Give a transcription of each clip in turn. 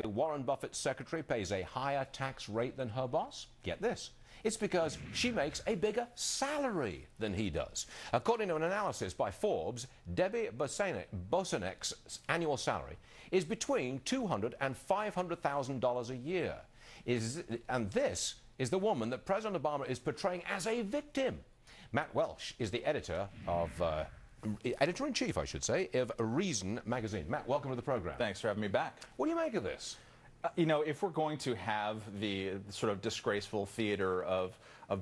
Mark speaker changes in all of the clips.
Speaker 1: Warren Buffett's secretary pays a higher tax rate than her boss? Get this. It's because she makes a bigger salary than he does. According to an analysis by Forbes, Debbie Bosanek's annual salary is between $200,000 and $500,000 a year. And this is the woman that President Obama is portraying as a victim. Matt Welch is the editor of editor-in-chief, I should say, of Reason magazine. Matt, welcome to the program.
Speaker 2: Thanks for having me back.
Speaker 1: What do you make of this?
Speaker 2: You know, if we're going to have the sort of disgraceful theater of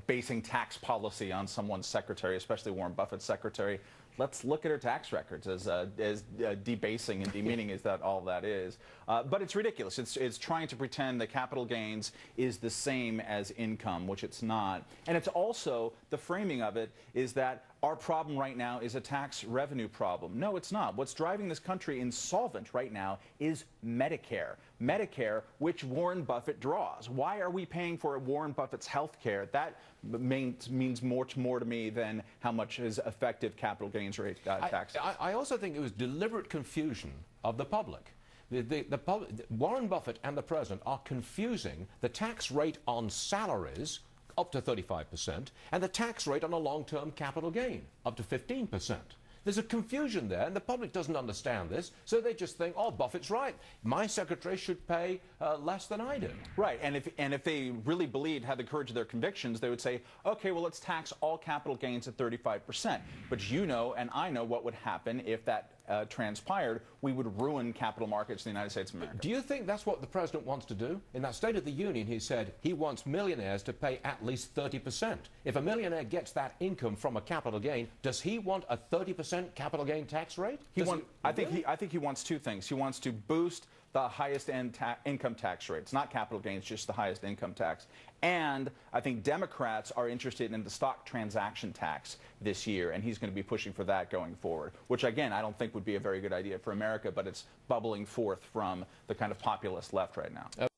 Speaker 2: basing tax policy on someone's secretary, especially Warren Buffett's secretary, let's look at her tax records as debasing and demeaning as that all that is. But it's ridiculous. It's trying to pretend that capital gains is the same as income, which it's not. And it's also, the framing of it is that our problem right now is a tax revenue problem. No, it's not. What's driving this country insolvent right now is Medicare. Medicare, which Warren Buffett draws. Why are we paying for Warren Buffett's health care? That means much more to me than how much is effective capital gains rate tax.
Speaker 1: I also think it was deliberate confusion of the public. Warren Buffett and the president are confusing the tax rate on salaries up to 35%, and the tax rate on a long-term capital gain, up to 15%. There's a confusion there, and the public doesn't understand this, so they just think, oh, Buffett's right. My secretary should pay less than I do.
Speaker 2: Right, and if they really believed, had the courage of their convictions, they would say, okay, well, let's tax all capital gains at 35%. But you know, and I know what would happen if that transpired. We would ruin capital markets in the United States of America.
Speaker 1: Do you think that's what the president wants to do? In that State of the Union, he said he wants millionaires to pay at least 30%. If a millionaire gets that income from a capital gain, does he want a 30% capital gain tax rate?
Speaker 2: I think he wants two things. He wants to boost the highest income tax rates, not capital gains, just the highest income tax. And I think Democrats are interested in the stock transaction tax this year, and he's going to be pushing for that going forward, which, again, I don't think would be a very good idea for America, but it's bubbling forth from the kind of populist left right now.